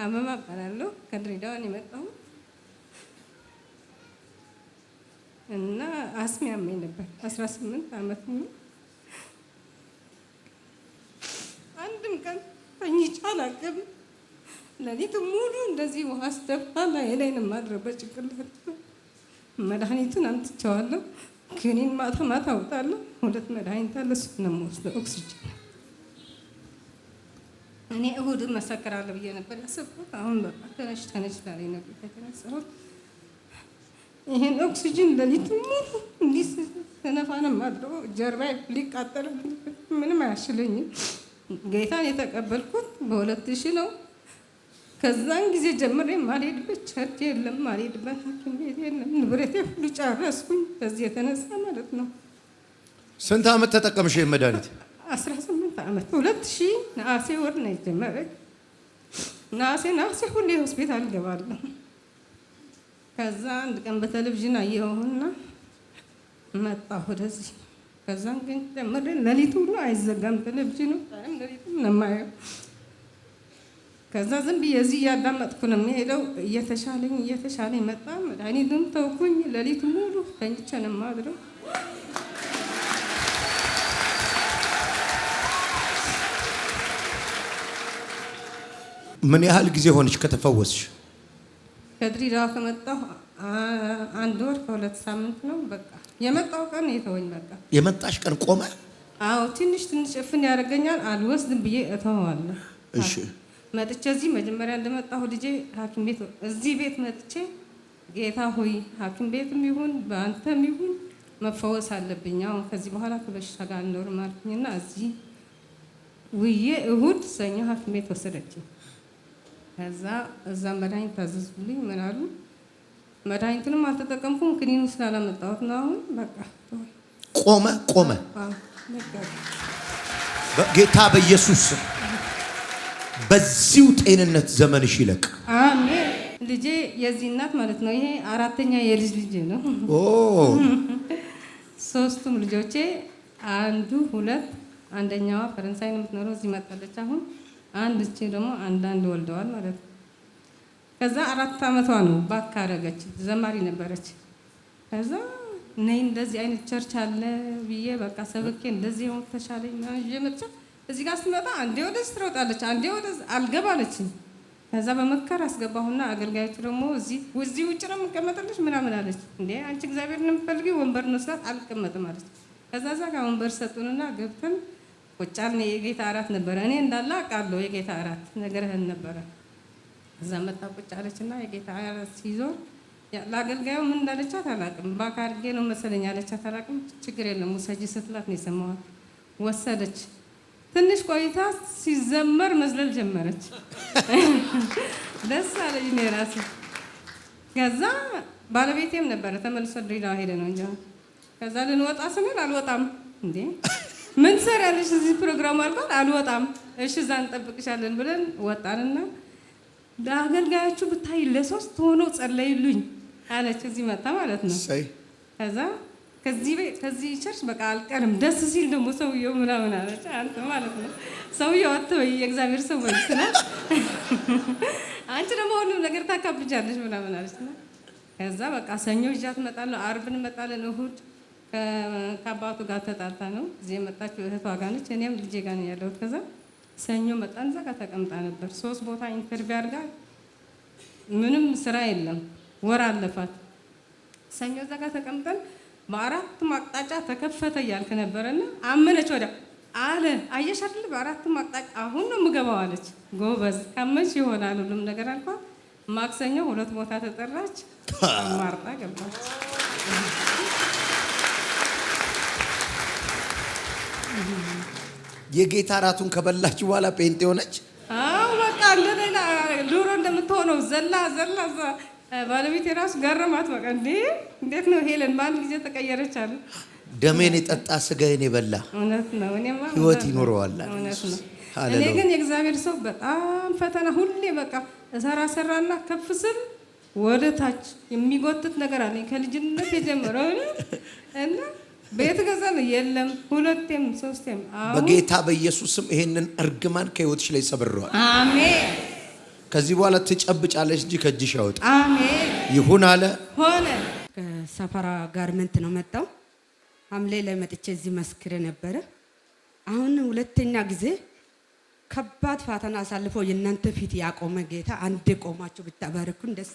አመማ እባላለሁ። ከድሬዳዋ ነው የመጣሁት እና አስም ያመኝ ነበር 18 ዓመት ሙሉ። አንድም ቀን ተኝቼ አላውቅም። ሌሊት ሙሉ እንደዚህ ውሃ ስደፋ ላይ ነው የማድረው በጭንቅላት። መድኃኒቱን አምጥቼዋለሁ። ክኒን ማታ ማታ አውጣለሁ። 2 መድኃኒት አለ፣ እሱን ነው የምወስደው። ኦክሲጅን እኔ እሁድ መሰከራለሁ ብዬ ነበር ያሰብኩት። አሁን በቃ ተነሽ ላለኝ ነበር የተነሳሁት። ይሄን ኦክሲጅን ሌሊት ሙሉ እንዲህ ስነፋ ነው የማድረው። ጀርባዬ ሊቃጠል ምንም አያሽለኝም። ጌታን የተቀበልኩት በ2000 ነው። ከዛን ጊዜ ጀምሬ ማልሄድበት ቸርች የለም፣ ማልሄድበት ሐኪም ቤት የለም። ንብረቴ ሁሉ ጨረስኩኝ በዚህ የተነሳ ማለት ነው። ስንት ዓመት ተጠቀምሽ መድኃኒት? 18 ዓመት። 2000 ነሐሴ ወር ነው የጀመረኝ። ነሐሴ ሁሌ ሆስፒታል ገባለሁ። ከዛ አንድ ቀን በቴሌቪዥን አየሁና መጣሁ ወደዚህ። ከዛን ግን ጀምሬ ሌሊት ሁሉ አይዘጋም ቴሌቪዥኑ፣ ሌሊትም ነው የማየው። ከዛ ዝም ብዬ እዚህ እያዳመጥኩ ነው የሚሄደው። እየተሻለኝ መጣ። መድኃኒቱን ተውኩኝ። ሌሊት ሙሉ ተኝቼ ነው የማድረው። ምን ያህል ጊዜ ሆነች ከተፈወስሽ? ከድሬዳዋ ከመጣሁ 1 ወር ከ2 ሳምንት ነው። በቃ የመጣው ቀን የተወኝ። በቃ የመጣሽ ቀን ቆመ? አዎ፣ ትንሽ እፍን ያደርገኛል። አልወስድም ብዬ እተዋለሁ። እሺ። መጥቼ እዚህ መጀመሪያ እንደመጣሁ ልጄ ሐኪም ቤት እዚህ ቤት መጥቼ ጌታ ሆይ ሐኪም ቤትም ይሁን በአንተም ይሁን መፈወስ አለብኝ። አሁን ከዚህ በኋላ ከበሽታ ጋር አልኖርም አልኩኝና እዚህ ውዬ እሁድ ሰኞ ሐኪም ቤት ወሰደችኝ። ከዛ እዛ መድኃኒት ታዘዝኩልኝ። ምን አሉ? መድኃኒቱንም አልተጠቀምኩም፣ ክኒኑ ስላላመጣሁት ነው። አሁን በቃ ቆመ። በጌታ በኢየሱስ በዚሁ ጤንነት ዘመንሽ ይለቅ። አሜን። ልጄ የዚህ እናት ማለት ነው። ይሄ 4ኛ የልጅ ልጄ ነው። ኦ 3ቱም ልጆቼ 2 አንደኛዋ ፈረንሳይ ነው የምትኖረው፣ እዚህ መጣለች አሁን። አንድ እቺ ደግሞ አንዳንድ ወልደዋል ማለት ነው። ከዛ 4 ዓመቷ ነው ባክ አደረገች። ዘማሪ ነበረች። ከዛ ነይ እንደዚህ አይነት ቸርች አለ ብዬ በቃ ሰብኬ እንደዚህ ሆነ ተሻለኝ ነው የመጣ። እዚህ ጋር ስትመጣ አንዴ ወደዚህ ትሮጣለች፣ አንዴ ወደዚህ አልገባለችኝ። ከዛ በመከር አስገባሁና አገልጋዮቹ ደግሞ እዚህ ውጭ ነው የምቀመጥልሽ ምናምን አለች። እንዴ አንቺ እግዚአብሔር ነው የምትፈልጊው? ወንበር ነው ስላት አልቀመጥም አለች። ከዛ ጋር ወንበር ሰጡንና ገብተን ቁጭ አልን። የጌታ እራት ነበረ። እኔ እንዳለ አውቃለሁ የጌታ እራት ነገርህን ነበረ። እዛ መጣ ቁጭ አለችና የጌታ እራት ሲዞር ለአገልጋዩ ምን እንዳለቻት አላውቅም። ባካ አድርጌ ነው መሰለኝ አለቻት አላውቅም። ችግር የለም ውሰጂ ስትላት ነው የሰማኋት። ወሰደች። ትንሽ ቆይታ ሲዘመር መዝለል ጀመረች። ደስ አለኝ እኔ እራሴ። ከዛ ባለቤቴም ነበረ ተመልሶ ድሬዳዋ ሄደ ነው እንጂ። ከዛ ልንወጣ ስንል አልወጣም። እንዴ ምን ትሰሪያለሽ እዚህ ፕሮግራም አልኳት። አልወጣም። እሺ እዛ እንጠብቅሻለን ብለን ወጣንና ለአገልጋዮቹ ብታይ ለ3 ሆነው ጸለዩልኝ አለች። እዚህ መጣ ማለት ነው። ከዛ ከዚህ ቸርች በቃ አልቀርም፣ ደስ ሲል ደግሞ ሰውየው ምናምን አለች። አንተ ማለት ነው ሰውየው አትበይ የእግዚአብሔር ሰው ወይ ስላት አንቺ ደግሞ ሁሉም ነገር ታካብጃለሽ ምናምን አለች። ከዛ በቃ ሰኞ ይዣት እመጣለሁ፣ ዓርብ እንመጣለን፣ እሁድ ከአባቱ ጋር ተጣልታ ነው እዚህ የመጣችው እህቷ ጋር ነች። እኔም ልጄ ጋር ነው ያለሁት። ከዛ ሰኞ መጣን። እዛ ጋር ተቀምጣ ነበር። 3 ቦታ ኢንተርቪው አድርጋ ምንም ስራ የለም፣ ወር አለፋት። ሰኞ እዛ ጋር ተቀምጠን በ4 አቅጣጫ ተከፈተ እያልክ ነበረና አመነች። ወዲያ አለ አየሽ አይደል በ4 አቅጣጫ አሁን ነው የምገባው አለች። ጎበዝ ካመንሽ ይሆናል ሁሉም ነገር አልኳት። ማክሰኞ 2 ቦታ ተጠራች፣ ማርጣ ገባች። የጌታ እራቱን ከበላች በኋላ ጴንጤ ሆነች። አዎ በቃ እንደሌላ ዱሮ እንደምትሆነው ዘላ ባለቤት የራሱ ገረማት። በቃ እንዴት ነው ሄለን በአንድ ጊዜ ተቀየረች አለ። ደሜን የጠጣ ስጋዬን የበላ እውነት ነው እኔማ ህይወት ይኖረዋል። እውነት ነው። እኔ ግን የእግዚአብሔር ሰው በጣም ፈተና ሁሌ በቃ ሰራና ከፍ ስል ወደ ታች የሚጎትት ነገር አለኝ ከልጅነት የጀመረው እና ቤት ገዛን የለም 2ቴም 3ቴም። በጌታ በኢየሱስ ስም ይሄንን እርግማን ከህይወትሽ ላይ ሰብረዋል። አሜን። ከዚህ በኋላ ትጨብጫለሽ እንጂ ከእጅሽ ያወጣ። አሜን። ይሁን አለ ሆነ። ከሰፈራ ጋርመንት ነው መጣው። ሐምሌ ላይ መጥቼ እዚህ መስክሬ ነበረ። አሁን ሁለተኛ ጊዜ ከባድ ፈተና አሳልፎ የእናንተ ፊት ያቆመ ጌታ አንዴ ቆማችሁ ብታባርኩን ደስ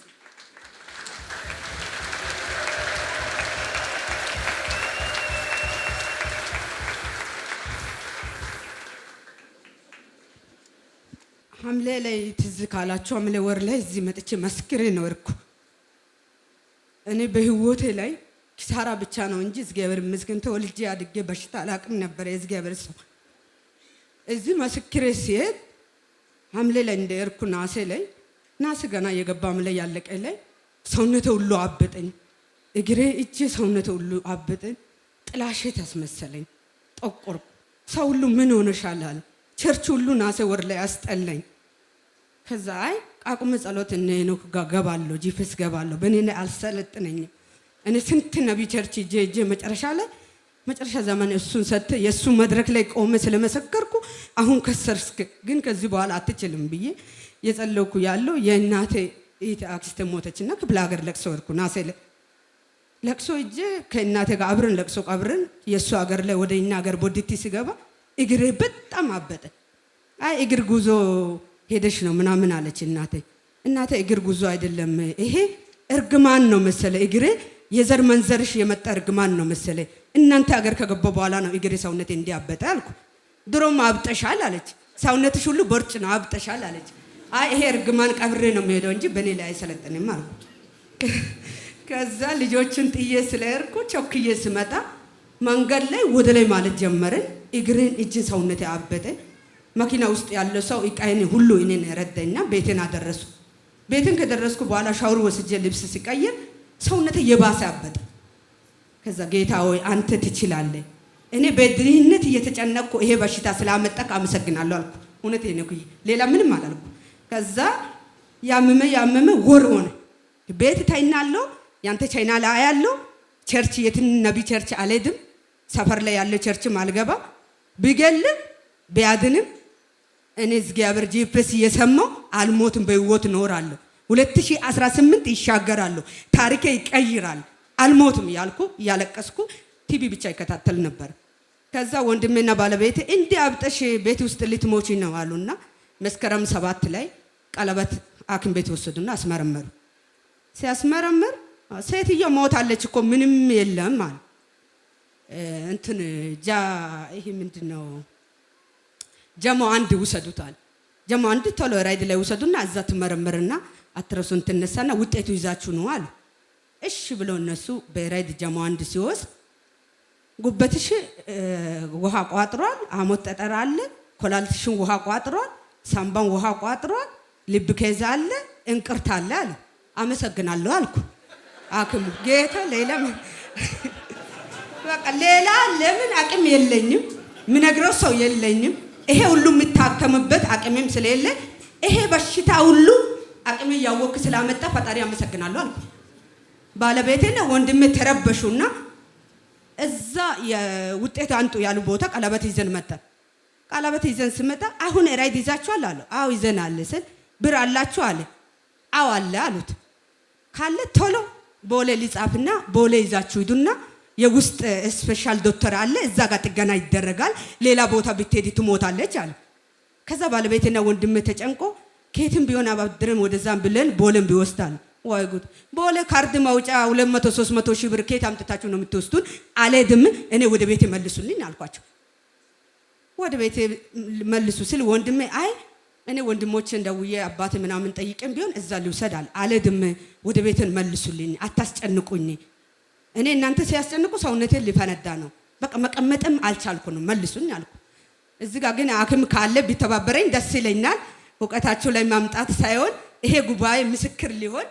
ሐምሌ ላይ ትዝ ካላችሁ ሐምሌ ወር ላይ እዚህ መጥቼ መስክሬ ነው እርኩ። እኔ በህይወቴ ላይ ኪሳራ ብቻ ነው እንጂ እግዚአብሔር ይመስገን ተወልጄ አድጌ በሽታ አላቅም ነበር። የእግዚአብሔር ሰው እዚህ መስክሬ ሲሄድ ሐምሌ ላይ እንደ እርኩ ናሴ ገና የገባም ላይ ያለቀ ላይ ሰውነቴ ሁሉ አበጠኝ። እግሬ እጄ ሰውነቴ ሁሉ አበጠኝ። ጥላሸት ያስመሰለኝ ጠቆርኩ። ሰው ሁሉ ምን ሆነሻል አለ። ቸርች ሁሉ ናሴ ወር ላይ አስጠላኝ። ከዛ አቁመ ጸሎት እኔ ነው ገባለሁ ጂፍስ ገባለሁ በእኔ ላይ አልሰለጥነኝም። እኔ ስንት ነቢ ቸርች ጄ መጨረሻ ዘመን እሱን ሰተ የሱ መድረክ ላይ ቆመ ስለመሰከርኩ አሁን ከሰርስክ ግን ከዚህ በኋላ አትችልም ብዬ የጸለይኩ ያለው የእናቴ አክስቴ ሞተችና ክፍለ ሀገር ለቅሶ ወርኩ። ናሴ ለቅሶ እጄ ከእናቴ ጋር አብረን ለቅሶ ቀብረን የሱ ሀገር ላይ ወደ እኛ ሀገር ቦዲቲ ሲገባ እግሬ በጣም አበጠ። እግር ጉዞ ሄደሽ ነው ምናምን አለች እናቴ እግር ጉዞ አይደለም ይሄ እርግማን ነው መሰለ። እግሬ የዘር መንዘርሽ የመጣ እርግማን ነው መሰለ። እናንተ ሀገር ከገባ በኋላ ነው እግሬ ሰውነቴ እንዲያበጠ አልኩ። ድሮም አብጠሻል አለች። ሰውነትሽ ሁሉ ቦርጭ ነው አብጠሻል አለች። ይሄ እርግማን ቀብሬ ነው የሚሄደው እንጂ በእኔ ላይ አይሰለጥንም አልኩ። ከዛ ልጆችን ጥዬ ስለሄድኩ ቸኩዬ ስመጣ መንገድ ላይ ወደ ላይ ማለት ጀመርን። እግሬን እጅን ሰውነቴ አበጠ። መኪና ውስጥ ያለው ሰው እቃዬን ሁሉ እኔን ረዳኝና ቤቴን አደረሱ። ቤቴን ከደረስኩ በኋላ ሻወር ወስጄ ልብስ ሲቀይር ሰውነቴ የባሰ አበጠ። ከዛ ጌታ ሆይ አንተ ትችላለህ፣ እኔ በድህነት እየተጨነቅኩ ይሄ በሽታ ስላመጣክ አመሰግናለሁ አልኩ። እውነቴን ነው፣ ሌላ ምንም አላልኩ። ከዛ ያመመ ወር ሆነ። ቤት ታይናለሁ፣ ያንተ ቻይና ላይ ያለው ቸርች የትን ነቢ ቸርች አልሄድም። ሰፈር ላይ ያለው ቸርችም አልገባ። ቢገልም ቢያድንም እኔ እግዚአብሔር ጂፒኤስ እየሰማው አልሞትም፣ በህይወት እኖራለሁ። 2018 ይሻገራለሁ፣ ታሪኬ ይቀይራል፣ አልሞትም ያልኩ እያለቀስኩ ቲቪ ብቻ ይከታተል ነበር። ከዛ ወንድሜና ባለቤቴ እንዲህ አብጠሽ ቤት ውስጥ ልትሞቺ ነው አሉና መስከረም 7 ላይ ቀለበት ሐኪም ቤት ወሰዱና አስመረመሩ። ሲያስመረምር ሴትዮ ሞታለች እኮ ምንም የለም አለ። ይሄ ምንድነው ጀሞ አንድ ውሰዱታል። ጀሞ አንድ ቶሎ ራይድ ላይ ውሰዱና እዛ ትመረምርና አትረሱን ትነሳና ውጤቱ ይዛችሁ ነው አሉ። እሺ ብለው እነሱ በራይድ ጀሞ አንድ ሲወስድ ጉበትሽ ውሃ ቋጥሯል፣ አሞት ጠጠር አለ፣ ኮላልትሽን ውሃ ቋጥሯል፣ ሳምባን ውሃ ቋጥሯል፣ ልብ ከዛ አለ፣ እንቅርት አለ አለ። አመሰግናለሁ አልኩ። አክሙ ጌታ ሌላ ለምን አቅም የለኝም፣ ምነግረው ሰው የለኝም። ይሄ ሁሉ የምታከምበት አቅምም ስለሌለ ይሄ በሽታ ሁሉ አቅም ያወክ ስላመጣ ፈጣሪ አመሰግናለሁ አልኩ። ባለቤቴና ወንድሜ ተረበሹና እዛ የውጤት አንጡ ያሉ ቦታ ቀለበት ይዘን መጣ። ቀለበት ይዘን ስመጣ አሁን ራይድ ይዛችኋል አለ። አዎ ይዘናል ስል ብር አላችሁ አለ። አዎ አለ አሉት። ካለ ቶሎ ቦሌ ሊጻፍና ቦሌ ይዛችሁ ሂዱና የውስጥ ስፔሻል ዶክተር አለ እዛ ጋር ጥገና ይደረጋል፣ ሌላ ቦታ ብትሄድ ትሞታለች አለ። ከዛ ባለቤቴና ወንድሜ ተጨንቆ ከየትም ቢሆን አባድረን ወደዛም ብለን ቦሌም ቢወስዳል። ወይ ጉድ! ቦሌ ካርድ ማውጫ 200 300 ሺህ ብር ከየት አምጥታችሁ ነው የምትወስዱን? አልሄድም፣ እኔ ወደ ቤቴ መልሱልኝ አልኳቸው። ወደ ቤቴ መልሱ ስል ወንድሜ እኔ ወንድሞቼን ደውዬ አባቴ ምናምን ጠይቀን ቢሆን እዛ ሊውሰዳል። አልሄድም፣ ወደ ቤቴን መልሱልኝ፣ አታስጨንቁኝ። እኔ እናንተ ሲያስጨንቁ ሰውነቴን ሊፈነዳ ነው፣ በቃ መቀመጥም አልቻልኩ ነው፣ መልሱኝ አልኩ። እዚህ ጋር ግን ሐኪም ካለ ቢተባበረኝ ደስ ይለኛል። እውቀታቸው ላይ ማምጣት ሳይሆን ይሄ ጉባኤ ምስክር ሊሆን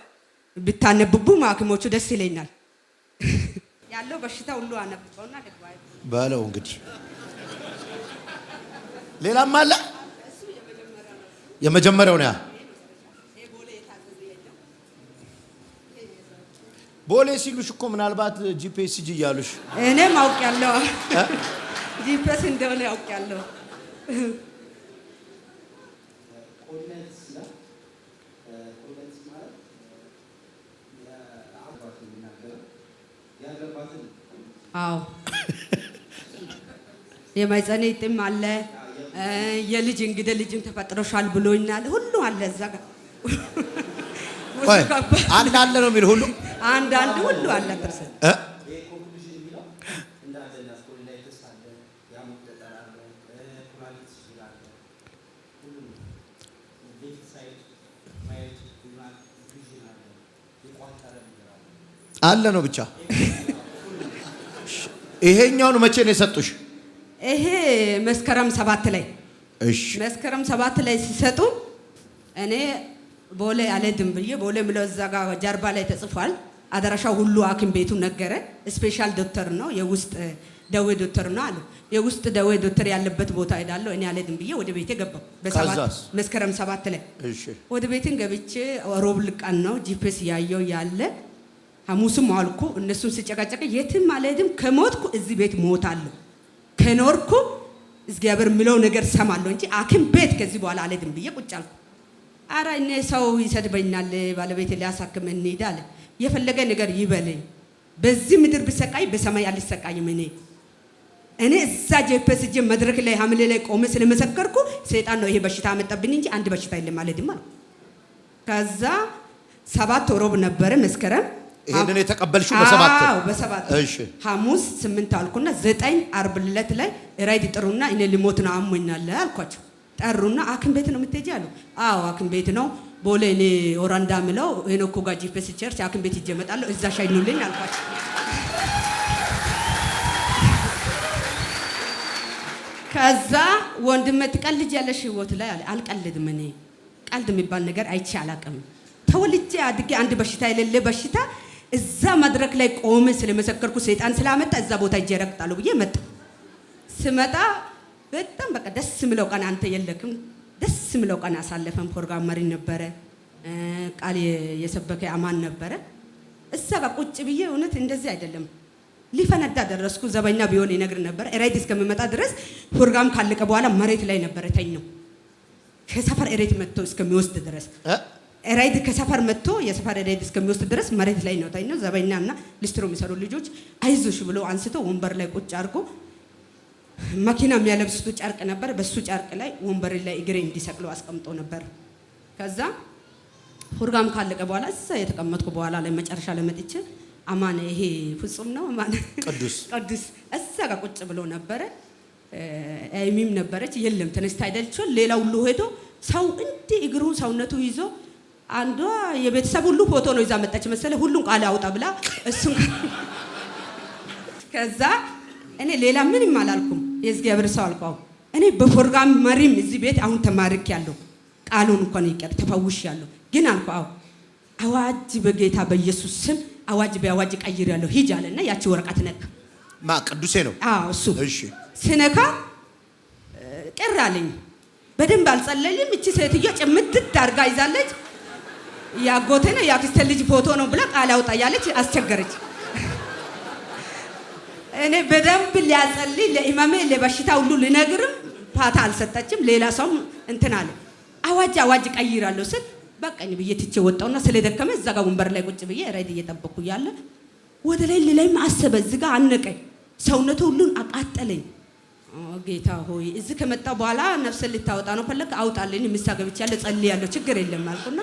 ብታነብቡ ሐኪሞቹ ደስ ይለኛል። ያለው በሽታ ሁሉ አነብበውና ለጉባኤ ባለው እንግዲህ ሌላም አለ። የመጀመሪያው ነው ቦሌ ሲሉሽ እኮ ምናልባት ጂፒኤስጂ እያሉሽ እኔም አውቄያለሁ። ጂፒኤስ እንደሆነ አውቄያለሁ። አዎ የማይጸኔ ጥም አለ የልጅ እንግዲህ ልጅም ተፈጥሮሻል ብሎኛል ሁሉ አለ እዛ ጋር አንድ አለ ነው የሚል ሁሉ አንድ ሁሉ አለ ተርሰ አለ ነው ብቻ ይሄኛውን መቼ ነው የሰጡሽ? ይሄ መስከረም 7 ላይ እሺ መስከረም 7 ላይ ሲሰጡ እኔ ቦሌ አልሄድም ብዬ ቦሌ ምለው እዛ ጋር ጀርባ ላይ ተጽፏል አደራሻው ሁሉ ሐኪም ቤቱ ነገረ ስፔሻል ዶክተር ነው የውስጥ ደዌ ዶክተር ነው አለ የውስጥ ደዌ ዶክተር ያለበት ቦታ ሄዳለሁ እኔ አልሄድም ብዬ ወደ ቤቴ ገባሁ መስከረም 7 ላይ እሺ ወደ ቤቴን ገብቼ ሮብ ልቃን ነው ጂፒኤስ ያየው ያለ ሐሙስም አልኩ እነሱን ሲጨቃጨቅ የትም አልሄድም ከሞትኩ እዚህ ቤት ሞታለሁ ከኖርኩ እግዚአብሔር ምለው ነገር ሰማለሁ እንጂ ሐኪም ቤት ከዚህ በኋላ አልሄድም ብዬ ቁጭ አልኩ። ኧረ እኔ ሰው ይሰድበኛል ባለቤቴ ሊያሳክም እንሂድ አለ የፈለገ ነገር ይበለኝ በዚህ ምድር ብሰቃይ በሰማይ አልሰቃይም እኔ እዛ ጄፒኤስ ጄ መድረክ ላይ ሐምሌ ላይ ቆሜ ስለመሰከርኩ ሰይጣን ነው ይሄ በሽታ አመጣብኝ እንጂ አንድ በሽታ የለም አልሄድም አለ። ከዛ 7 ሮብ ነበረ መስከረም ይሄንን የተቀበልሽው በሰባት አዎ በሰባት እሺ ሐሙስ 8 አልኩና 9 ዓርብ ዕለት ላይ ራይድ ጥሩና እኔ ልሞት ነው አሞኛል አልኳቸው ጠሩና ሐኪም ቤት ነው የምትሄጂ አሉ አዎ ሐኪም ቤት ነው ቦሌ እኔ ኦራንዳ ምለው ሄኖክ ጋር ጂፒኤስ ቸርች ሐኪም ቤት ሂጅ እመጣለሁ እዛ ሻይኑልኝ አልኳቸው። ከዛ ወንድሜ ትቀልጅ ያለሽ ህይወት ላይ አለ አልቀልድም እኔ ቀልድ የሚባል ነገር አይቼ አላቅም ተወልጄ አድጌ አንድ በሽታ የሌለ በሽታ እዛ መድረክ ላይ ቆሜ ስለመሰከርኩ ሰይጣን ስላመጣ እዛ ቦታ ሂጅ እረግጣለሁ ብዬ መጣ ስመጣ በጣም በቃ ደስ ምለው ቀን አንተ የለክም ደስ ምለው ቀን አሳለፈን ፕሮግራም መሪ ነበረ ቃል የሰበከ አማን ነበረ እዛ ጋር ቁጭ ብዬ እውነት እንደዚህ አይደለም ሊፈነዳ ደረስኩ ዘበኛ ቢሆን ይነግር ነበር ራይድ እስከምመጣ ድረስ ፕሮግራም ካለቀ በኋላ መሬት ላይ ነበር ተኝው ከሰፈር ራይድ መጥቶ እስከሚወስድ ድረስ ራይድ ከሰፈር መጥቶ የሰፈር ራይድ እስከሚወስድ ድረስ መሬት ላይ ነው ተኝው ዘበኛና ሊስትሮ የሚሰሩ ልጆች አይዞሽ ብሎ አንስቶ ወንበር ላይ ቁጭ አድርጎ መኪና የሚያለብሱት ጨርቅ ነበር በሱ ጨርቅ ላይ ወንበር ላይ እግሬ እንዲሰቅለው አስቀምጦ ነበር። ከዛ ፕሮግራም ካለቀ በኋላ እዛ የተቀመጥኩ በኋላ ላይ መጨረሻ ላይ መጥቼ አማን ይሄ ፍጹም ነው አማን ቅዱስ እዛ ጋር ቁጭ ብሎ ነበር አይሚም ነበረች የለም ተነስታ አይደልቾ ሌላ ሁሉ ሄዶ ሰው እንዲ እግሩ ሰውነቱ ይዞ አንዷ የቤተሰብ ሁሉ ፎቶ ነው ይዛ መጣች መሰለ ሁሉን ቃል አውጣ ብላ እሱን ከዛ እኔ ሌላ ምንም አላልኩም የእግዚአብሔር ሰው አልኳው እኔ በፕሮግራም መሪም እዚህ ቤት አሁን ተማርክ ያለው ቃሉን እንኳን ይቀር ተፈውሽ ያለው ግን አልኳው አዋጅ በጌታ በኢየሱስ ስም አዋጅ በአዋጅ ቀይር ያለው ሂጅ አለና ያቺ ወረቀት ነካ ማ ቅዱሴ ነው አዎ እሱ እሺ ስነካ ቅር አለኝ በደንብ አልጸለይም እቺ ሴትዮ ጭምት ዳርጋ ይዛለች ያጎቴ ነው ያክስተ ልጅ ፎቶ ነው ብላ ቃል አውጣ ያለች አስቸገረች እኔ በደንብ ሊያጸልይ ለኢማሜ ለበሽታ ሁሉ ልነግርም ፋታ አልሰጠችም ሌላ ሰው እንትን አለ አዋጅ ቀይራለሁ ስል በቃኝ ብዬ ትቼ ወጣውና ስለደከመ እዛ ጋር ወንበር ላይ ቁጭ ብዬ ራይድ እየጠበቅኩ ያለ ወደ ላይ ማሰበ እዚህ ጋር አነቀኝ ሰውነቱ ሁሉን አቃጠለኝ ጌታ ሆይ እዚህ ከመጣ በኋላ ነፍስ ልታወጣ ነው ፈለክ አውጣልኝ ምሳገብች ያለ ጸልያለሁ ችግር የለም አልኩና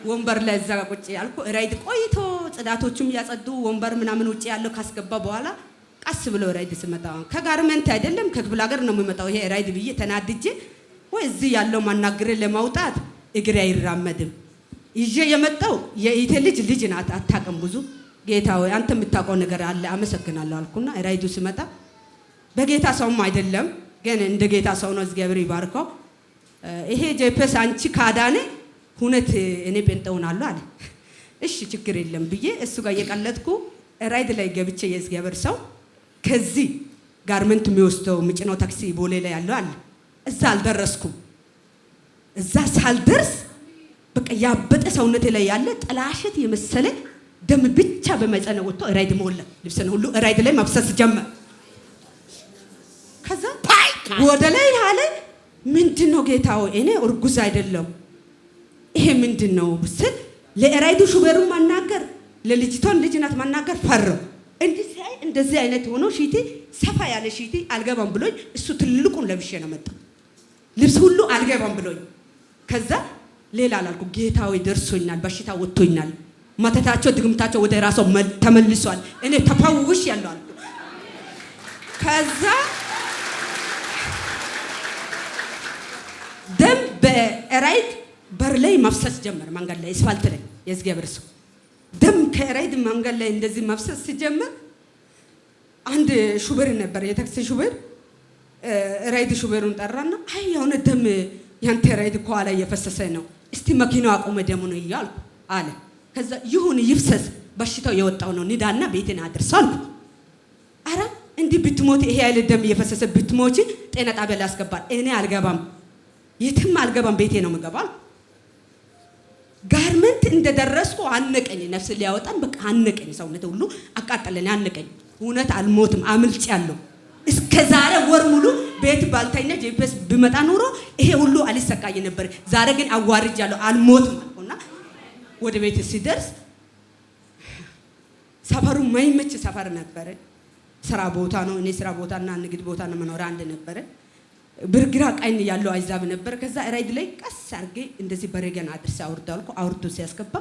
ወንበር ላይ እዛ ጋር ቁጭ ያልኩ ራይድ ቆይቶ ጽዳቶቹም ያጸዱ ወንበር ምናምን ውጪ ያለው ካስገባ በኋላ ቀስ ብሎ ራይድ ስመጣ ከጋርመንት አይደለም ከክፍለ ሀገር ነው የምመጣው ይሄ ራይድ ብዬ ተናድጄ ወይ እዚህ ያለው ማናገር ለማውጣት እግሬ አይራመድም ይዤ የመጣው የኢቴ ልጅ ናት አታቀም ብዙ ጌታ ሆይ አንተ የምታውቀው ነገር አለ አመሰግናለሁ አልኩና ራይዱ ስመጣ በጌታ ሰውም አይደለም ግን እንደ ጌታ ሰው ነው እግዚአብሔር ይባርከው ይሄ ጄፒኤስ አንቺ ካዳኔ ሁነት እኔ ጴንጤውናለሁ አለ እሺ ችግር የለም ብዬ እሱ ጋር እየቀለጥኩ ራይድ ላይ ገብቼ የእግዚአብሔር ሰው ከዚህ ጋርመንት የሚወስደው ምጭነው ታክሲ ቦሌ ላይ ያለው አለ እዛ አልደረስኩም እዛ ሳልደርስ በቃ ያበጠ ሰውነቴ ላይ ያለ ጥላሸት የመሰለ ደም ብቻ በመጸነ ወጥቶ ራይድ ሞላ ልብስን ሁሉ ራይድ ላይ ማፍሰስ ጀመረ ከዛ ወደ ላይ ያለ ምንድነው ጌታው እኔ እርጉዝ አይደለም ይሄ ምንድነው ስል ለራይዱ ሹፌሩን ማናገር ለልጅቷን ልጅ ናት ማናገር ፈረው እንዲህ ሳይ እንደዚህ አይነት ሆኖ ሺቲ ሰፋ ያለ ሺቲ አልገባም ብሎኝ እሱ ትልቁን ለብሼ ነው መጣ ልብስ ሁሉ አልገባም ብሎኝ ከዛ ሌላ አላልኩ ጌታ ሆይ ደርሶኛል በሽታ ወጥቶኛል ማተታቸው ድግምታቸው ወደ ራስዎ ተመልሷል እኔ ተፈውሽ ያለው አልኩ ከዛ ደም በራይድ በር ላይ መፍሰስ ጀመረ መንገድ ላይ አስፋልት ላይ የእግዚአብሔር ሰው ደም ከራይድ መንገድ ላይ እንደዚህ መፍሰስ ሲጀምር አንድ ሹፌር ነበር የታክሲ ሹፌር ራይድ ሹፌሩን ጠራና አይ የሆነ ደም ያንተ ራይድ ከኋላ እየፈሰሰ ነው እስቲ መኪናው አቁመ ደሙን እያልኩ አለ ከዛ ይሁን ይፍሰስ በሽታው የወጣው ነው ንዳና ቤቴን አድርሰው አልኩ አረ እንዲህ ብትሞት ይሄ አይለ ደም እየፈሰሰ ብትሞቺ ጤና ጣቢያ ላይ ያስገባል እኔ አልገባም የትም አልገባም ቤቴ ነው የምገባው ጋርመንት እንደደረስኩ አነቀኝ ነፍስ ሊያወጣን በቃ አነቀኝ ሰውነት ሁሉ አቃጠለኝ አነቀኝ እውነት አልሞትም አምልጫለሁ እስከ ዛሬ ወር ሙሉ ቤት ባልታይና ጂፒኤስ ቢመጣ ኑሮ ይሄ ሁሉ አልሰቃይ ነበር ዛሬ ግን አዋርጃለሁ አልሞትም አልኩና ወደ ቤት ሲደርስ ሰፈሩ ማይመች ሰፈር ነበር ስራ ቦታ ነው እኔ ስራ ቦታና ንግድ ቦታ ነው መኖር አንድ ነበር ብርግራ ቀኝ ያለው አይዛብ ነበር ከዛ ራይድ ላይ ቀስ አርጌ እንደዚህ በረገና አድርስ አውርዳልኩ አውርዶ ሲያስገባ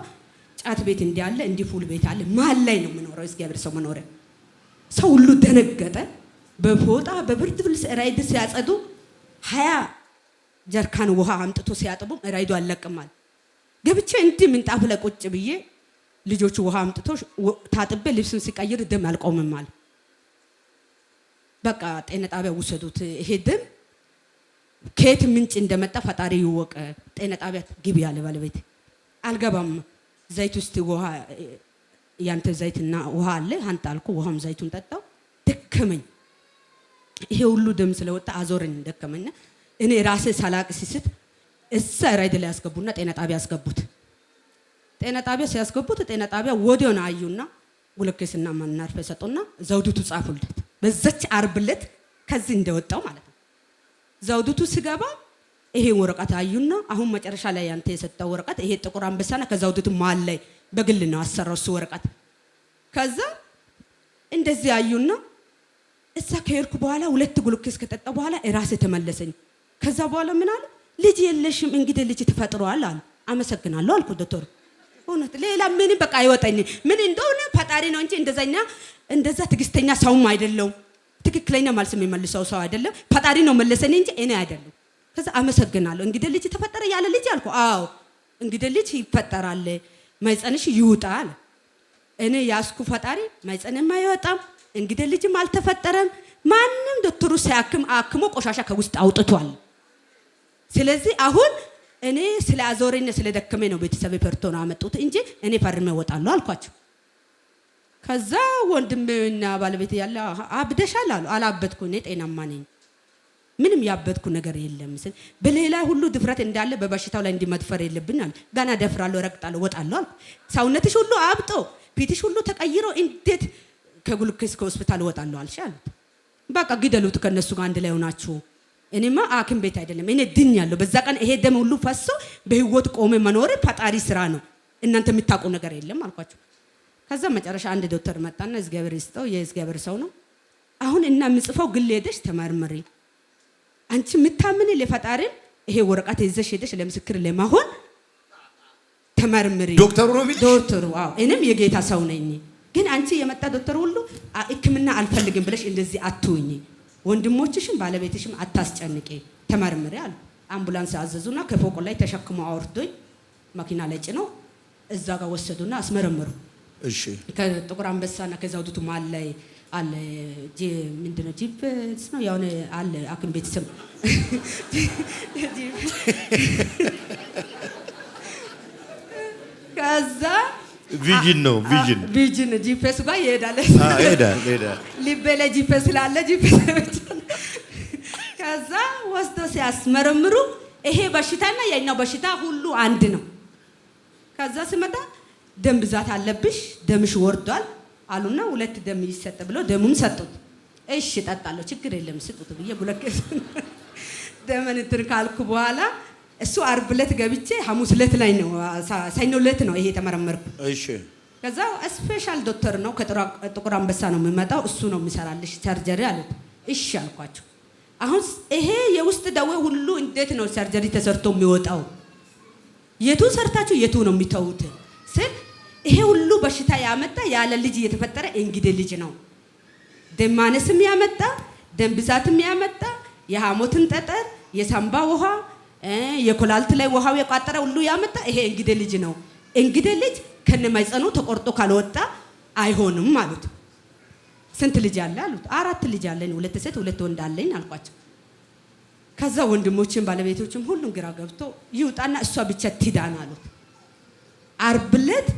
ጫት ቤት እንዲያለ እንዲ ፉል ቤት አለ ማል ላይ ነው መኖር እግዚአብሔር ሰው መኖር ሰው ሁሉ ደነገጠ በፎጣ በብርድ ልብስ ራይድ ሲያጸዱ 20 ጀርካን ውሃ አምጥቶ ሲያጥቡ ራይዱ አለቅማል ገብቼ እንዲ ምንጣፍ ላይ ቁጭ ብዬ ልጆቹ ውሃ አምጥቶ ታጥቤ ልብስን ሲቀይር ደም አልቆምማል በቃ ጤና ጣቢያ ወሰዱት ይሄ ደም ከየት ምንጭ እንደመጣ ፈጣሪ ይወቀ ጤና ጣቢያ ግቢ ያለ ባለቤት አልገባም ዘይት ውስጥ ውሃ ያንተ ዘይትና ውሃ አለ አንጣልኩ ውሃም ዘይቱን ጠጣው ደከመኝ ይሄ ሁሉ ደም ስለወጣ አዞረኝ ደከመኝ እኔ ራሴ ሳላቅ ሲስት እዛ ራይድ ላይ ያስገቡና ጤና ጣቢያ ያስገቡት ጤና ጣቢያ ሲያስገቡት ጤና ጣቢያ ወዲያውኑ አዩና ጉልኬስና ማናርፈ ሰጡና ዘውዲቱ ጻፉለት በዛች አርብለት ከዚህ እንደወጣው ማለት ነው ዘውዲቱ ሲገባ ይሄ ወረቀት አዩና አሁን መጨረሻ ላይ ያንተ የሰጠው ወረቀት ይሄ ጥቁር አንበሳና ከዘውዲቱ ማል ላይ በግል ነው አሰራው እሱ ወረቀት ከዛ እንደዚህ አዩና እዛ ከሄድኩ በኋላ ሁለት ጉልኬስ ከጠጣ በኋላ ራሴ ተመለሰኝ ከዛ በኋላ ምን አለ ልጅ የለሽም እንግዲህ ልጅ ተፈጥሯል አለ አመሰግናለሁ አልኩ ዶክተር ሆነት ሌላ ምን በቃ አይወጣኝ ምን እንደሆነ ፈጣሪ ነው እንጂ እንደዛ ትግስተኛ ሰውም አይደለም ትክክለኛ ማለት የሚመልሰው ሰው አይደለም ፈጣሪ ነው መለሰኝ እንጂ እኔ አይደለም ከዛ አመሰግናለሁ እንግዲህ ልጅ ተፈጠረ ያለ ልጅ አልኩ አዎ እንግዲህ ልጅ ይፈጠራል ማይጸንሽ ይውጣል እኔ ያስኩ ፈጣሪ ማይጸንም አይወጣም እንግዲህ ልጅም አልተፈጠረም ማንንም ዶክተሩ ሲያክም አክሞ ቆሻሻ ከውስጥ አውጥቷል ስለዚህ አሁን እኔ ስለ አዞረኝ ስለ ደከመኝ ነው ቤተሰብ ፈርቶና አመጡት እንጂ እኔ ፈርሜ እወጣለሁ አልኳቸው ከዛ ወንድሜና ባለቤት ያለ አብደሻል አሉ አላበድኩ እኔ ጤናማ ነኝ ምንም ያበድኩ ነገር የለም ስል በሌላ ሁሉ ድፍረት እንዳለ በበሽታው ላይ እንዲመድፈር የለብናል ጋና ደፍራለሁ ረግጣለሁ ወጣለሁ አልኩ ሰውነትሽ ሁሉ አብጦ ፊትሽ ሁሉ ተቀይሮ እንዴት ከጉልኬስ ከሆስፒታል ወጣለሁ አልሻል በቃ ግደሉት ከነሱ ጋር አንድ ላይ ሆናችሁ እኔማ አክም ቤት አይደለም እኔ ድኛለሁ በዛ ቀን ይሄ ደም ሁሉ ፈሶ በህይወት ቆመ መኖር ፈጣሪ ስራ ነው እናንተ የምታውቁ ነገር የለም አልኳቸው ከዛ መጨረሻ አንድ ዶክተር መጣና እግዚአብሔር ይስጠው የእግዚአብሔር ሰው ነው አሁን እና ምጽፈው ግል ሄደሽ ተመርመሪ አንቺ ምታምን ለፈጣሪ ይሄ ወረቀት ይዘሽ ሄደሽ ለምስክር ለማሆን ተመርመሪ ዶክተሩ ነው ቢል ዶክተሩ አዎ እኔም የጌታ ሰው ነኝ ግን አንቺ የመጣ ዶክተር ሁሉ ህክምና አልፈልግም ብለሽ እንደዚህ አትሁኚ ወንድሞችሽም ባለቤትሽም አታስጨንቂ ተመርመሪ አሉ አምቡላንስ አዘዙና ከፎቅ ላይ ተሸክመው አወርዶኝ መኪና ላይ ጭነው እዛ ጋር ወሰዱና አስመረመሩ እሺ ከጥቁር አንበሳና ከዘውዲቱ ማል ላይ አለ ምንድነው ጂፕስ ነው ያው አለ አክም ቤተሰብ ከዛ ቪዥን ነው ቪዥን ጂፒኤስ ጋር ይሄዳል ሊበለ ጂፒኤስ ላለ ጂፒኤስ ከዛ ወስዶ ሲያስመረምሩ ይሄ በሽታና ያኛው በሽታ ሁሉ አንድ ነው ከዛ ሲመጣ ደም ብዛት አለብሽ ደምሽ ወርዷል አሉና ሁለት ደም ይሰጥ ብለው ደሙም ሰጡት እሺ ጠጣለሁ ችግር የለም ስጡት ብዬ ጉልኬስ ደምን እንትን ካልኩ በኋላ እሱ አርብ ዕለት ገብቼ ሐሙስ ዕለት ላይ ነው ሰኞ ዕለት ነው ይሄ ተመረመርኩ እሺ ከዛ ስፔሻል ዶክተር ነው ከጥቁር አንበሳ ነው የሚመጣው እሱ ነው የሚሰራልሽ ሰርጀሪ አሉት። እሺ አልኳቸው። አሁን ይሄ የውስጥ ደዌ ሁሉ እንዴት ነው ሰርጀሪ ተሰርቶ የሚወጣው? የቱን ሰርታችሁ የቱ ነው የሚተውት ስል ይሄ ሁሉ በሽታ ያመጣ ያለ ልጅ እየተፈጠረ እንግዲህ ልጅ ነው። ደም ማነስም ያመጣ፣ ደም ብዛትም ያመጣ፣ የሐሞትን ጠጠር፣ የሳምባ ውሃ፣ የኮላልት ላይ ውሃው የቋጠረ ሁሉ ያመጣ ይሄ እንግዲህ ልጅ ነው። እንግዲህ ልጅ ከነማይጸኑ ተቆርጦ ካልወጣ አይሆንም አሉት። ስንት ልጅ አለ አሉት። 4 ልጅ አለኝ፣ 2 ሴት 2 ወንድ አለኝ አልኳቸው። ከዛ ወንድሞችን ባለቤቶችም ሁሉም ግራ ገብቶ ይውጣና እሷ ብቻ ትዳን አሉት። ዓርብ ዕለት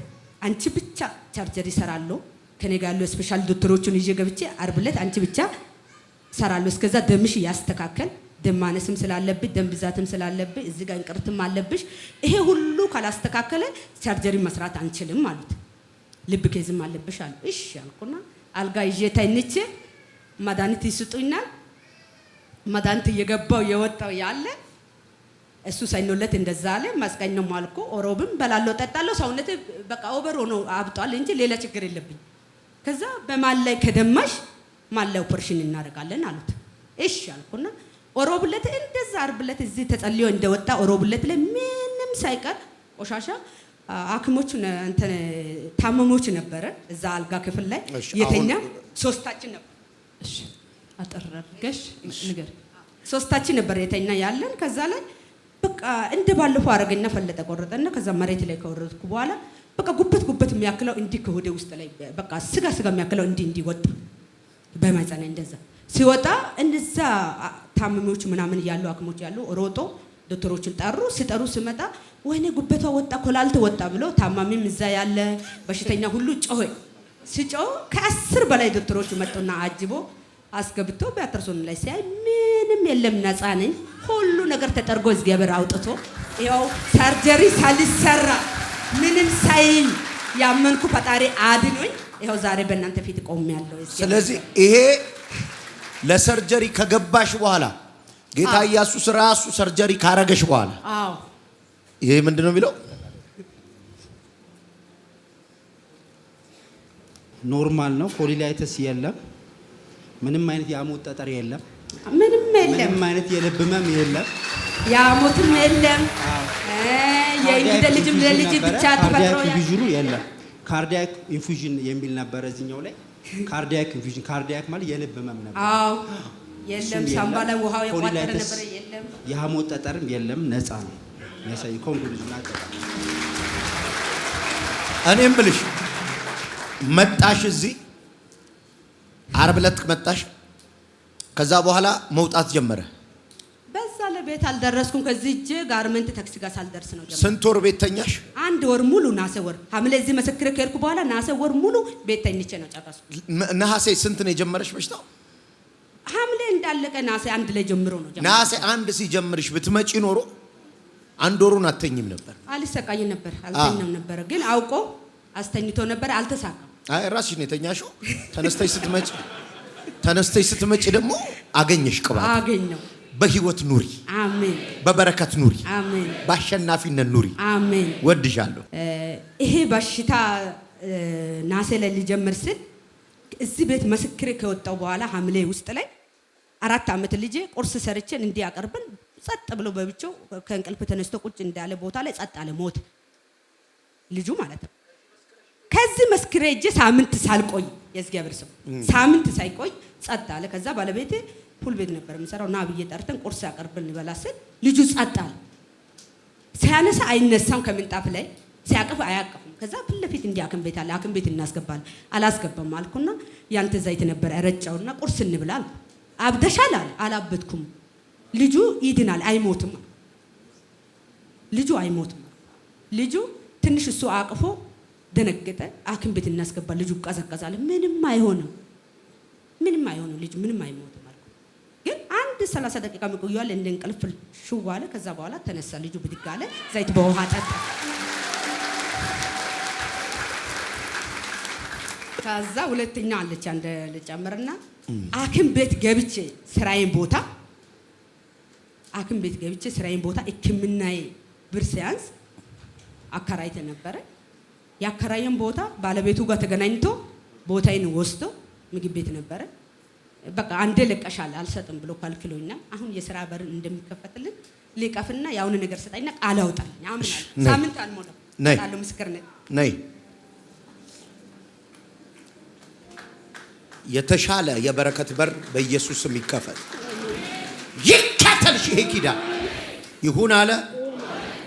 አንቺ ብቻ ሰርጀሪ ሰራለሁ ከኔ ጋር ያለው ስፔሻል ዶክተሮቹን ይዤ ገብቼ ዓርብ ዕለት አንቺ ብቻ ሰራለሁ። እስከዛ ደምሽ ያስተካከል፣ ደም ማነስም ስላለብሽ ደም ብዛትም ስላለብሽ እዚህ ጋር እንቅርትም አለብሽ፣ ይሄ ሁሉ ካላስተካከለ ሰርጀሪ መስራት አንችልም አሉት። ልብ ኬዝም አለብሽ አሉ። እሺ አልኩና አልጋ ይዤ ተኝቼ መድኃኒት ይስጡኛል። መድኃኒት እየገባው የወጣው ያለ እሱ ሳይኖለት እንደዛ አለ። ማስቀኘው ማልኮ ኦሮብም በላለው ጠጣለው ሰውነቴ በቃ ኦቨር ሆኖ አብጧል እንጂ ሌላ ችግር የለብኝ። ከዛ በማል ላይ ከደማሽ ማል ላይ ኦፕሬሽን እናደርጋለን አሉት። እሺ አልኩና ኦሮብለት እንደዛ ዓርብለት እዚህ ተጸልዮ እንደወጣ ኦሮብለት ላይ ምንም ሳይቀር ቆሻሻ አክሞች እንተ ታመሞች ነበረ እዛ አልጋ ክፍል ላይ የተኛ ሶስታችን ነበር። እሺ አጠራርገሽ ንገር። ሶስታችን ነበር የተኛ ያለን። ከዛ ላይ በቃ እንደ ባለፈው አረገና ፈለጠ ቆረጠና ከዛ መሬት ላይ ከወረድኩ በኋላ በቃ ጉበት የሚያክለው እንዲህ ከሆዴ ውስጥ ላይ በቃ ስጋ የሚያክለው እንዲህ ወጣ። በማይጸና እንደዛ ሲወጣ እንደዛ ታመሞች ምናምን ያሉ አክሞች ያሉ ሮጦ ዶክተሮችን ጠሩ። ሲጠሩ ሲመጣ ወይኔ ጉበቷ ወጣ ኮላልት ወጣ ብሎ ታማሚም እዛ ያለ በሽተኛ ሁሉ ጮኸ። ሲጮህ ከ10 በላይ ዶክተሮች መጡና አጅቦ አስገብቶ በአትርሶን ላይ ሲያይ ምንም የለም፣ ነፃ ነኝ። ሁሉ ነገር ተጠርጎ እግዚአብሔር አውጥቶ ይኸው ሰርጀሪ ሳልሰራ ምንም ሳይል ያመንኩ ፈጣሪ አድኖኝ ይኸው ዛሬ በእናንተ ፊት ቆሜያለሁ። ስለዚህ ይሄ ለሰርጀሪ ከገባሽ በኋላ ጌታ ኢየሱስ ራሱ ሰርጀሪ ካረገሽ በኋላ አዎ ይሄ ምንድነው የሚለው? ኖርማል ነው። ኮሊላይተስ የለም። ምንም አይነት የሐሞት ጠጠር የለም። ምንም የለም። ምንም አይነት የልብ ህመም የለም። የሐሞትም የለም። የእንግዲህ ልጅም ለልጅ ብቻ ተፈጥሮ ኢንፉዥኑ የለም። ካርዲያክ ኢንፉዥን የሚል ነበር እዚህኛው ላይ። ካርዲያክ ኢንፉዥን፣ ካርዲያክ ማለት የልብ ህመም ነበር። አዎ የለም። ሳምባ ላይ ውሃው የቋጠረ ነበር። የለም። የሐሞት ጠጠርም የለም። ነፃ ነው የሚያሳይ ኮንክሉዥን አጠቃ። እኔም ብልሽ መጣሽ እዚህ ዓርብ ዕለት መጣሽ። ከዛ በኋላ መውጣት ጀመረ። በዛ ለቤት አልደረስኩም። ከዚህ እጄ ጋርመንት ታክሲ ጋር ሳልደርስ ነው ጀመረ። ስንት ወር ቤት ተኛሽ? 1 ወር ሙሉ ናሰ ወር ሐምሌ እዚህ መስክር ከሄድኩ በኋላ ናሰ ወር ሙሉ ቤት ተኝቼ ነው ጨረስኩ። ነሐሴ ስንት ነው የጀመረሽ በሽታው? ሐምሌ እንዳለቀ ናሰ 1 ላይ ጀምሮ ነው ጀመረ። ነሐሴ 1 ሲጀምርሽ ብትመጪ ኖሮ 1 ወሩን አተኝም ነበር። አልሰቃይም ነበር፣ አልተኛም ነበር። ግን አውቆ አስተኝቶ ነበር። አልተሳካም። አይ ራስሽ ነው የተኛሽው። ተነስተሽ ስትመጪ ደግሞ አገኘሽ ቅባት። አገኘው። በህይወት ኑሪ። አሜን። በበረከት ኑሪ። አሜን። በአሸናፊነት ኑሪ። አሜን። ወድሻለሁ። ይሄ በሽታ ናሴ ላይ ሊጀምር ስል እዚህ ቤት መስክሬ ከወጣው በኋላ ሐምሌ ውስጥ ላይ 4 ዓመት ልጄ ቁርስ ሰርቼን እንዲያቀርብን ጸጥ ብሎ በብቻው ከእንቅልፍ ተነስቶ ቁጭ እንዳለ ቦታ ላይ ጸጥ አለ። ሞት ልጁ ማለት ነው። ከዚህ መስክሬ እጄ ሳምንት ሳልቆይ የእግዚአብሔር ሰው ሳምንት ሳይቆይ ጸጥ አለ። ከዛ ባለቤቴ ፑል ቤት ነበር የምሰራው ና ብዬ ጠርተን ቁርስ ያቀርብን ይበላ ስል ልጁ ጸጥ አለ። ሲያነሳ አይነሳም ከምንጣፍ ላይ፣ ሲያቅፍ አያቅፍም። ከዛ ፊት ለፊት እንዲህ ሐኪም ቤት አለ፣ ሐኪም ቤት እናስገባለን። አላስገባም አልኩና ያንተ ዘይት ነበር ረጫውና ቁርስ እንብላ አልኩ። አብደሻል አለ። አላበድኩም። ልጁ ይድናል፣ አይሞትም። ልጁ አይሞትም። ልጁ ትንሽ እሱ አቅፎ ደነገጠ። ሐኪም ቤት እናስገባ። ልጁ ቀዘቀዛለ። ምንም አይሆንም፣ ምንም አይሆንም፣ ልጁ ምንም አይሞትም አልኩ። ግን 30 ደቂቃ መቆያለ እንደ እንቅልፍ ሽው አለ። ከዛ በኋላ ተነሳ። ልጁ ብድግ አለ። ዘይት በውሃ ጠጣ። ከዛ ሁለተኛ አለች አንድ ልጨምርና ሐኪም ቤት ገብቼ ስራዬን ቦታ ሕክምናዬ ብር ሲያንስ አከራይተ ነበረ። ያከራየን ቦታ ባለቤቱ ጋር ተገናኝቶ ቦታዬን ወስዶ ምግብ ቤት ነበረ። በቃ አንዴ ለቀሻል አልሰጥም ብሎ ካልክሎኛል። አሁን የሥራ በር እንደሚከፈትልን ሊቀፍና ያውን ነገር ሰጣይና ቃል አውጣልኝ አምናለሁ። ሳምንት አልሞላም ቃሉ ምስክር ነይ የተሻለ የበረከት በር በኢየሱስ ስም ይከፈት። ይከተልሽ ይሄ ኪዳን ይሁን አለ።